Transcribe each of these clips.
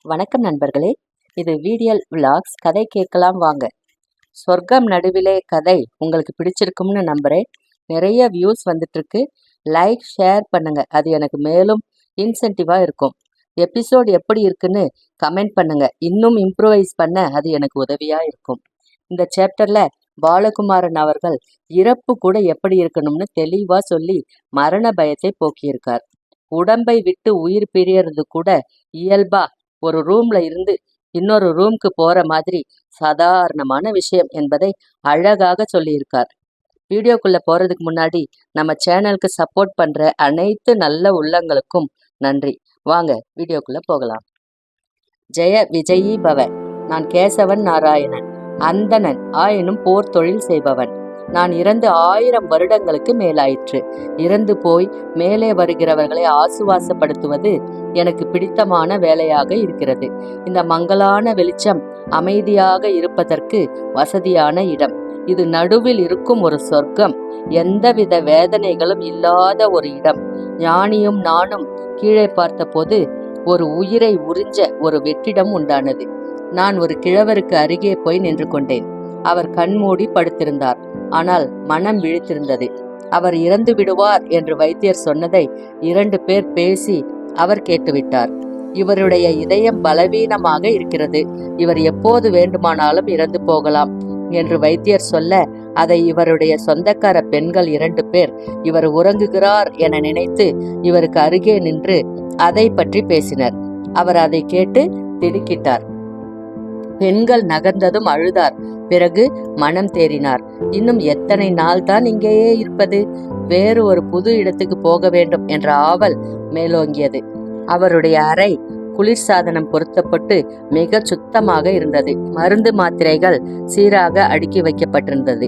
வணக்கம் நண்பர்களே, இது வீடியல் விலாக்ஸ். கதை கேட்கலாம் வாங்க. சொர்க்கம் நடுவிலே கதை உங்களுக்கு பிடிச்சிருக்கும்னு நம்புகிறேன். நிறைய வியூஸ் வந்துட்டுருக்கு. லைக் ஷேர் பண்ணுங்க, அது எனக்கு மேலும் இன்சென்டிவாக இருக்கும். எபிசோட் எப்படி இருக்குன்னு கமெண்ட் பண்ணுங்க. இன்னும் இம்ப்ரூவைஸ் பண்ண அது எனக்கு உதவியாக இருக்கும். இந்த சாப்டரில் பாலகுமாரன் அவர்கள் இறப்பு கூட எப்படி இருக்கணும்னு தெளிவாக சொல்லி மரண பயத்தை போக்கியிருக்கார். உடம்பை விட்டு உயிர் பிரியறது கூட இயல்பா ஒரு ரூம்ல இருந்து இன்னொரு ரூம்க்கு போற மாதிரி சாதாரணமான விஷயம் என்பதை அழகாக சொல்லியிருக்கார். வீடியோக்குள்ள போறதுக்கு முன்னாடி நம்ம சேனலுக்கு சப்போர்ட் பண்ற அனைத்து நல்ல உள்ளங்களுக்கும் நன்றி. வாங்க வீடியோக்குள்ள போகலாம். ஜெய விஜயி பவ. நான் கேசவன் நாராயணன், அந்தணன் ஆயினும் போர் தொழில் செய்பவன். நான் இறந்து 1000 வருடங்களுக்கு மேலாயிற்று. இறந்து போய் மேலே வருகிறவர்களை ஆசுவாசப்படுத்துவது எனக்கு பிடித்தமான வேலையாக இருக்கிறது. இந்த மங்கலான வெளிச்சம் அமைதியாக இருப்பதற்கு வசதியான இடம். இது நடுவில் இருக்கும் ஒரு சொர்க்கம். எந்தவித வேதனைகளும் இல்லாத ஒரு இடம். ஞானியும் நானும் கீழே பார்த்தபோது ஒரு உயிரை உறிஞ்ச ஒரு வெற்றிடம் உண்டானது. நான் ஒரு கிழவருக்கு அருகே போய் நின்று கொண்டேன். அவர் கண்மூடி படுத்திருந்தார். ஆனால் மனம் விழித்திருந்தது. அவர் இறந்து விடுவார் என்று வைத்தியர் சொன்னதை 2 பேர் பேசி அவர் கேட்டுவிட்டார். இவருடைய இதயம் பலவீனமாக இருக்கிறது, இவர் எப்போது வேண்டுமானாலும் இறந்து போகலாம் என்று வைத்தியர் சொல்ல, அதை இவருடைய சொந்தக்கார பெண்கள் 2 பேர் இவர் உறங்குகிறார் என நினைத்து இவருக்கு அருகே நின்று அதை பற்றி பேசினர். அவர் அதை கேட்டு திடுக்கிட்டார். பெண்கள் நகர்ந்ததும் அழுதார். பிறகு மனம் தேறினார். இன்னும் எத்தனை நாள் தான் இங்கேயே இருப்பது? வேறு ஒரு புது இடத்துக்கு போக வேண்டும் என்ற ஆவல் மேலோங்கியது. அவருடைய அறை குளிர்சாதனம் பொருத்தப்பட்டு மிக சுத்தமாக இருந்தது. மருந்து மாத்திரைகள் சீராக அடுக்கி வைக்கப்பட்டிருந்தது.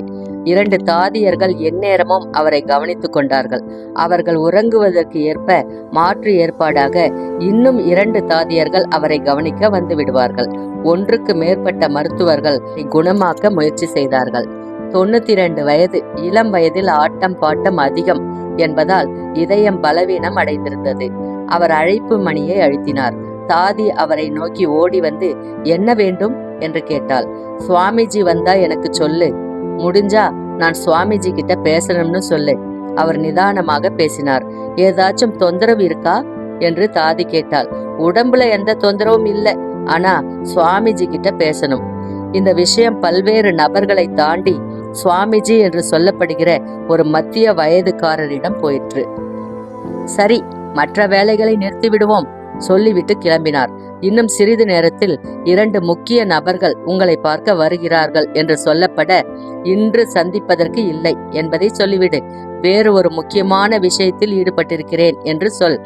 2 தாதியர்கள் எந்நேரமும் அவரை கவனித்துக் கொண்டார்கள். அவர்கள் உறங்குவதற்கு ஏற்ப மாற்று ஏற்பாடாக இன்னும் 2 தாதியர்கள் அவரை கவனிக்க வந்து விடுவார்கள். 1க்கு மேற்பட்ட மருத்துவர்கள் குணமாக்க முயற்சி செய்தார்கள். 92 வயது. இளம் வயதில் ஆட்டம் பாட்டம் அதிகம் என்பதால் இதயம் பலவீனம் அடைந்திருந்தது. அவர் அழைப்பு மணியை அழுத்தினார். தாதி அவரை நோக்கி ஓடி வந்து என்ன வேண்டும் என்று கேட்டாள். சுவாமிஜி வந்தா எனக்கு சொல்லு, முடிஞ்சா நான் சுவாமிஜி கிட்ட பேசணும்னு சொல்லு. அவர் நிதானமாக பேசினார். ஏதாச்சும் தொந்தரவு இருக்கா என்று தாதி கேட்டாள். உடம்புல எந்த தொந்தரவும் இல்லை, ஆனா சுவாமிஜி கிட்ட பேசணும். இந்த விஷயம் பல்வேறு நபர்களை தாண்டி சுவாமிஜி என்று சொல்லப்படுகிற ஒரு மத்திய வயதுக்காரரிடம் போயிற்று. சரி, மற்ற வேலைகளை நிறுத்திவிடுவோம் சொல்லிவிட்டு கிளம்பினார். இன்னும் சிறிது நேரத்தில் 2 முக்கிய நபர்கள் உங்களை பார்க்க வருகிறார்கள் என்று சொல்லப்பட, இன்று சந்திப்பதற்கு இல்லை என்பதை சொல்லிவிடு. வேறு ஒரு முக்கியமான விஷயத்தில் ஈடுபட்டிருக்கிறேன் என்று சொல்.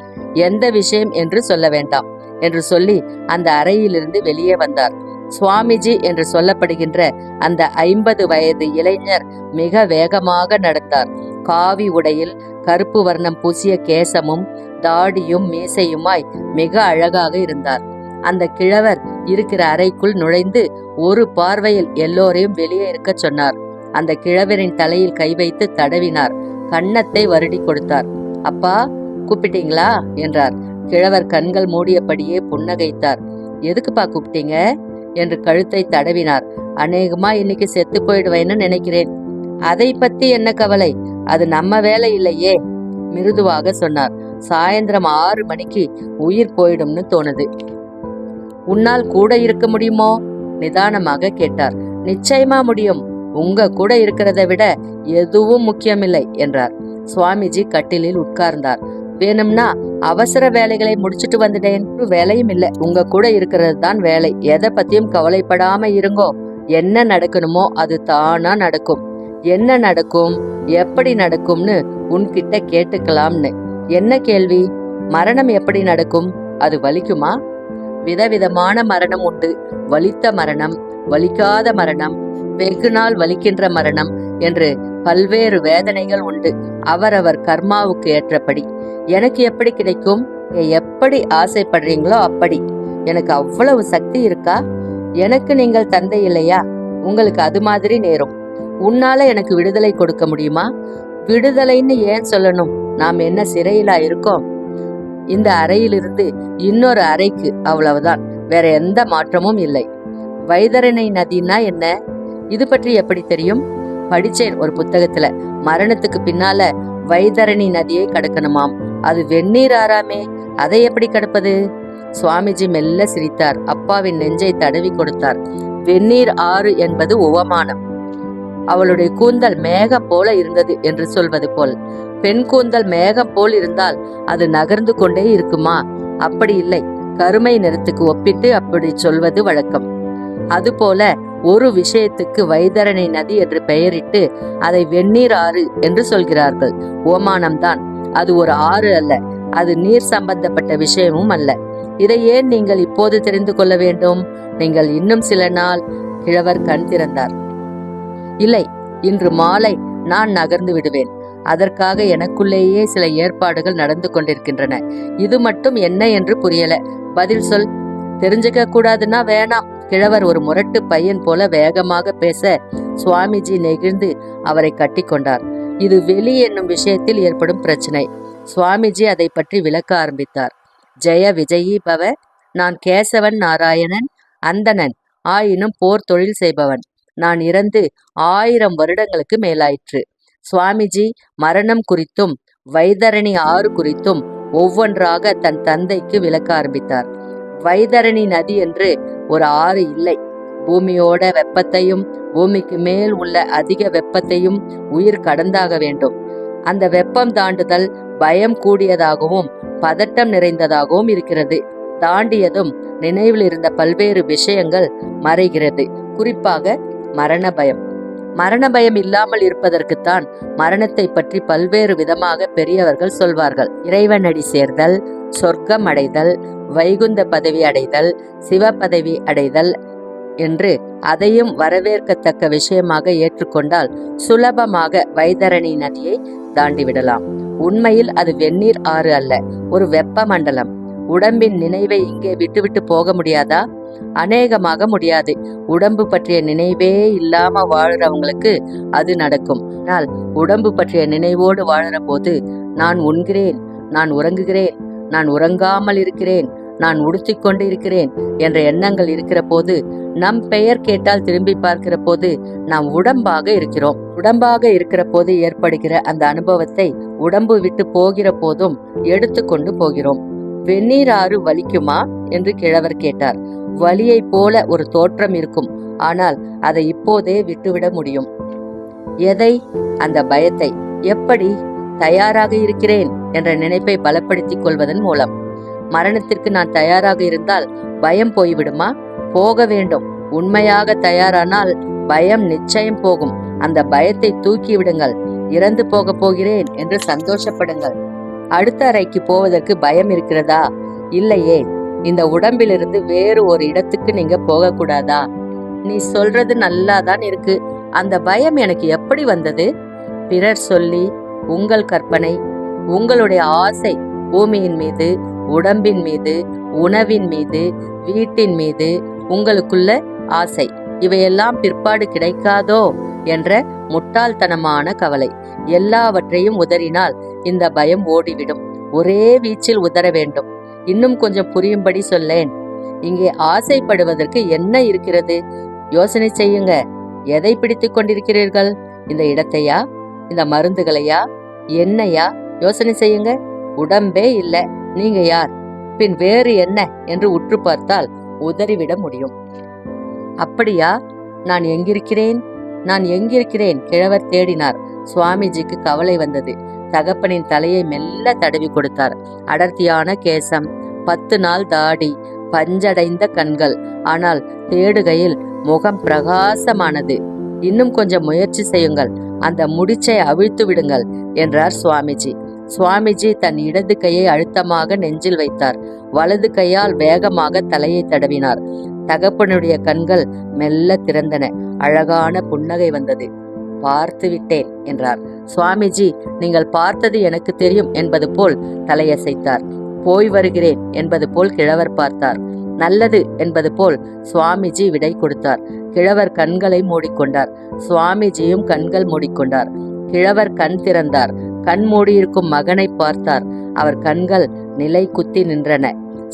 எந்த விஷயம் என்று சொல்ல வேண்டாம் என்று சொல்லி அந்த அறையிலிருந்து வெளியே வந்தார். சுவாமிஜி என்று சொல்லப்படுகின்ற அந்த 50 வயது இளைஞர் மிக வேகமாக நடந்தார். காவி உடையில் கருப்பு வர்ணம் பூசிய கேசமும் தாடியும் மீசையுமாய் மிக அழகாக இருந்தார். அந்த கிழவர் இருக்கிற அறைக்குள் நுழைந்து ஒரு பார்வையில் எல்லோரையும் வெளியே இருக்க சொன்னார். அந்த கிழவரின் தலையில் கை வைத்து தடவினார். கன்னத்தை வருடி கொடுத்தார். அப்பா, கூப்பிட்டீங்களா என்றார். கிழவர் கண்கள் மூடியபடியே புன்னகைத்தார். எதுக்குப்பா கூப்பிட்டீங்க என்று கழுத்தை தடவினார். அநேகமா இன்னைக்கு செத்து போயிடுவேன்னு நினைக்கிறேன். அதை பத்தி என்ன கவலை, அது நம்ம வேலை இல்லையே மிருதுவாக சொன்னார். சாயந்தரம் 6 மணிக்கு உயிர் போயிடும்னு தோணுது. உன்னால் கூட இருக்க முடியுமோ நிதானமாக கேட்டார். நிச்சயமா முடியும், உங்க கூட இருக்கிறத விட எதுவும் முக்கியமில்லை என்றார். சுவாமிஜி கட்டிலில் உட்கார்ந்தார். வேணும்னா அவசர வேலைகளை முடிச்சுட்டு வந்துட்டேன். வேலையும் இல்லை, உங்க கூட இருக்கிறது தான் வேலை. எதை பத்தியும் கவலைப்படாம இருங்கோ. என்ன நடக்கணுமோ அது தானா நடக்கும். என்ன நடக்கும், எப்படி நடக்கும்னு உன்கிட்ட கேட்டுக்கலாம்னு. என்ன கேள்வி? மரணம் எப்படி நடக்கும்? அது வலிக்குமா? விதவிதமான மரணம் உண்டு. வலித்த மரணம், வலிக்காத மரணம், வெகு நாள் வலிக்கின்ற மரணம் என்று பல்வேறு வேதனைகள் உண்டு. அவரவர் கர்மாவுக்கு ஏற்றபடி. எனக்கு எப்படி கிடைக்கும்? எப்படி ஆசைப்படுறீங்களோ அப்படி. எனக்கு அவ்வளவு சக்தி இருக்கா? எனக்கு நீங்கள் தந்தை இல்லையா? உங்களுக்கு அது மாதிரி நேரும். உன்னால எனக்கு விடுதலை கொடுக்க முடியுமா? விடுதலைன்னு ஏன் சொல்லணும்? நாம் என்ன சிறையிலா இருக்கோம்? இந்த அறையிலிருந்து இன்னொரு அறைக்கு, அவ்வளவுதான். வேற எந்த மாற்றமும் இல்லை. வைதரணை நதினா என்ன? இது பற்றி எப்படி தெரியும்? படிச்சேன் ஒரு புத்தகத்துல. மரணத்துக்கு பின்னால வைதரணி நதியை கடக்கணுமாம். அது வெந்நீர் ஆறாமே, அதை எப்படி கடப்பது? சுவாமிஜி மெல்ல சிரித்தார். அப்பாவின் நெஞ்சை தடவி கொடுத்தார். வெந்நீர் ஆறு என்பது உவமானம். அவளுடைய கூந்தல் மேகம் போல இருந்தது என்று சொல்வது போல். பெண் கூந்தல் மேகம் போல் இருந்தால் அது நகர்ந்து கொண்டே இருக்குமா? அப்படி இல்லை, கருமை நிறத்துக்கு ஒப்பிட்டு அப்படி சொல்வது வழக்கம். அதுபோல ஒரு விஷயத்துக்கு வைதரணை நதி என்று பெயரிட்டு அதை வெந்நீர் ஆறு என்று சொல்கிறார்கள். ஓமானம்தான். அது ஒரு ஆறு அல்ல, அது நீர் சம்பந்தப்பட்ட விஷயமும் அல்ல. இதை ஏன் நீங்கள் இப்போது தெரிந்து கொள்ள வேண்டும்? நீங்கள் இன்னும் சில நாள். கிழவர் கண் திறந்தார். இல்லை, இன்று மாலை நான் நகர்ந்து விடுவேன். அதற்காக எனக்குள்ளேயே சில ஏற்பாடுகள் நடந்து கொண்டிருக்கின்றன. இது மட்டும் என்ன என்று புரியல. பதில் சொல். தெரிஞ்சுக்க கூடாதுன்னா வேணாம். கிழவர் ஒரு முரட்டு பையன் போல வேகமாக பேச சுவாமிஜி நெகிழ்ந்து அவரை கட்டி கொண்டார். இது வெளி என்னும் விஷயத்தில் ஏற்படும் பிரச்சனை. சுவாமிஜி அதை பற்றி விளக்க ஆரம்பித்தார். ஜெய விஜயி பவ. நான் கேசவன் நாராயணன், அந்தணன், ஆயினும் போர் தொழில் செய்பவன். நான் இறந்து 1000 வருடங்களுக்கு மேலாயிற்று. சுவாமிஜி மரணம் குறித்தும் வைதரணி ஆறு குறித்தும் ஒவ்வொன்றாக தன் தந்தைக்கு விளக்க ஆரம்பித்தார். வைதரணி நதி என்று ஒரு ஆறு இல்லை. பூமியோட வெப்பத்தையும் பூமிக்கு மேல் உள்ள அதிக வெப்பத்தையும் உயிர் கடந்தாக வேண்டும். அந்த வெப்பம் தாண்டுதல் பயம் கூடியதாகவும் பதட்டம் நிறைந்ததாகவும் இருக்கிறது. தாண்டியதும் நினைவில் இருந்த பல்வேறு விஷயங்கள் மறைகிறது. குறிப்பாக மரண பயம். மரண பயம் இல்லாமல் இருப்பதற்குத்தான் மரணத்தை பற்றி பல்வேறு விதமாக பெரியவர்கள் சொல்வார்கள். இறைவனடி சேர்தல், சொர்க்கம் அடைதல், வைகுந்த பதவி அடைதல், சிவ பதவி அடைதல் என்று அதையும் வரவேற்கத்தக்க விஷயமாக ஏற்றுக்கொண்டால் சுலபமாக வைதரணி நதியை தாண்டிவிடலாம். உண்மையில் அது வெந்நீர் ஆறு அல்ல, ஒரு வெப்ப மண்டலம். உடம்பின் நினைவை இங்கே விட்டுவிட்டு போக முடியாதா? அநேகமாக முடியாது. உடம்பு பற்றிய நினைவே இல்லாம வாழுறவங்களுக்கு அது நடக்கும். ஆனால் உடம்பு பற்றிய நினைவோடு வாழுற போது நான் உண்கிறேன், நான் உறங்குகிறேன், நான் உறங்காமல் இருக்கிறேன், நான் உடுத்திக்கொண்டு இருக்கிறேன் என்ற எண்ணங்கள் இருக்கிற போது, நம் பெயர் கேட்டால் திரும்பி பார்க்கிற போது நாம் உடம்பாக இருக்கிறோம். உடம்பாக இருக்கிற போது ஏற்படுகிற அந்த அனுபவத்தை உடம்பு விட்டு போகிற போதும் எடுத்துக்கொண்டு போகிறோம். வெந்நீர் ஆறு வலிக்குமா என்று கிழவர் கேட்டார். வலியை போல ஒரு தோற்றம் இருக்கும், ஆனால் அதை இப்போதே விட்டுவிட முடியும். எதை? அந்த பயத்தை. எப்படி? தயாராக இருக்கிறேன் என்ற நினைப்பை பலப்படுத்திக் கொள்வதன் மூலம். மரணத்திற்கு நான் தயாராக இருந்தால் பயம் போய்விடுமா? போக வேண்டும். உண்மையாக தயாரானால் பயம் நிச்சயம் போகும். அந்த பயத்தை தூக்கி விடுங்கள். இறந்து போக போகிறேன் என்று சந்தோஷப்படுங்கள். அடுத்த அறைக்கு போவதற்கு பயம் இருக்கிறதா? இல்லையே. இந்த உடம்பிலிருந்து வேறு ஒரு இடத்துக்கு நீங்க போகக்கூடாதா? நீ சொல்றது நல்லாதான் இருக்கு. அந்த பயம் எனக்கு எப்படி வந்தது? பிறர் சொல்லி, உங்கள் கற்பனை, உங்களுடைய ஆசை, பூமியின் மீது, உடம்பின் மீது, உணவின் மீது, வீட்டின் மீது உங்களுக்குள்ள ஆசை, இவையெல்லாம் பிற்பாடு கிடைக்காதோ என்ற முட்டாள்தனமான கவலை. எல்லாவற்றையும் உதறினால் இந்த பயம் ஓடிவிடும். ஒரே வீச்சில் உதற வேண்டும். இன்னும் கொஞ்சம் புரியும்படி சொல்லேன். இங்கே ஆசைப்படுவதற்கு என்ன இருக்கிறது? யோசனை செய்யுங்க. எதை பிடித்து கொண்டிருக்கிறீர்கள்? இந்த இடத்தையா? இந்த மருந்துகளையா? என்னையா? யோசனை செய்யுங்க. உடம்பே இல்ல, நீங்க யார்? பின் வேறு என்ன என்று உற்று பார்த்தால் உதறிவிட முடியும். அப்படியா? நான் எங்கிருக்கிறேன்? நான் எங்கிருக்கிறேன்? கிழவர் தேடினார். சுவாமிஜிக்கு கவலை வந்தது. தகப்பனின் தலையை மெல்ல தடவி கொடுத்தார். அடர்த்தியான கேசம், 10 நாள் தாடி, பஞ்சடைந்த கண்கள். ஆனால் தேடுகையில் முகம் பிரகாசமானது. இன்னும் கொஞ்சம் முயற்சி செய்யுங்கள், அந்த முடிச்சை அவிழ்த்து விடுங்கள் என்றார் சுவாமிஜி. சுவாமிஜி தன் இடது கையை அழுத்தமாக நெஞ்சில் வைத்தார். வலது கையால் வேகமாக தலையை தடவினார். தகப்பனுடைய கண்கள் மெல்ல திறந்தன. அழகான புன்னகை வந்தது. பார்த்து விட்டேன் என்றார். சுவாமிஜி, நீங்கள் பார்த்தது எனக்கு தெரியும் என்பது போல் தலையசைத்தார். போய் வருகிறேன் என்பது போல் கிழவர் பார்த்தார். நல்லது என்பது போல் சுவாமிஜி விடை கொடுத்தார். கிழவர் கண்களை மூடிக்கொண்டார். சுவாமிஜியும் கண்கள் மூடிக்கொண்டார். கிழவர் கண் திறந்தார். கண் மூடியிருக்கும் மகனை பார்த்தார். அவர் கண்கள் நிலை குத்தி நின்றன.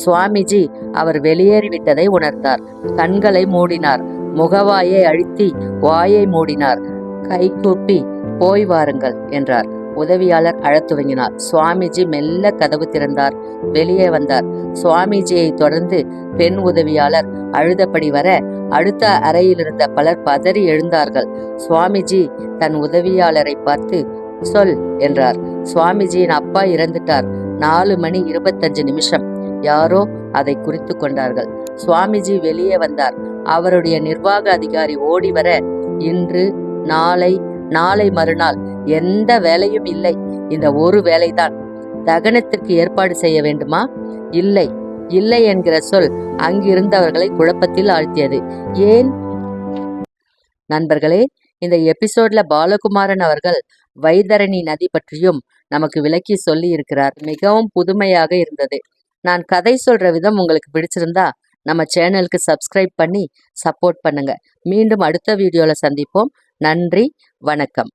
சுவாமிஜி அவர் வெளியேறிவிட்டதை உணர்ந்தார். கண்களை மூடினார். முகவாயை அழுத்தி வாயை மூடினார். கைகூப்பி போய் வாருங்கள் என்றார். உதவியாளர் அழத் துவங்கினார். சுவாமிஜி மெல்ல கதவு திறந்தார். வெளியே வந்தார். சுவாமிஜியை தொடர்ந்து பெண் உதவியாளர் அழுதபடி வர அடுத்த அறையிலிருந்த பலர் பதறி எழுந்தார்கள். சுவாமிஜி தன் உதவியாளரை பார்த்து சொல் என்றார். சுவாமிஜியின் அப்பா இறந்துட்டார். 4:25 யாரோ அதை குறித்து கொண்டார்கள். சுவாமிஜி வெளியே வந்தார். அவருடைய நிர்வாக அதிகாரி ஓடி வர, இன்று, நாளை, நாளை மறுநாள் எந்த வேலையும் இல்லை. இந்த ஒரு வேலைதான். தகனத்திற்கு ஏற்பாடு செய்ய வேண்டுமா? இல்லை, இல்லை என்கிற சொல் அங்கிருந்தவர்களை குழப்பத்தில் ஆழ்த்தியது. ஏன்? நண்பர்களே, இந்த எபிசோட்ல பாலகுமாரன் அவர்கள் வைதரணி நதி பற்றியும் நமக்கு விளக்கி சொல்லி இருக்கிறார். மிகவும் புதுமையாக இருந்தது. நான் கதை சொல்ற விதம் உங்களுக்கு பிடிச்சிருந்தா நம்ம சேனலுக்கு சப்ஸ்கிரைப் பண்ணி சப்போர்ட் பண்ணுங்க. மீண்டும் அடுத்த வீடியோல சந்திப்போம். நன்றி, வணக்கம்.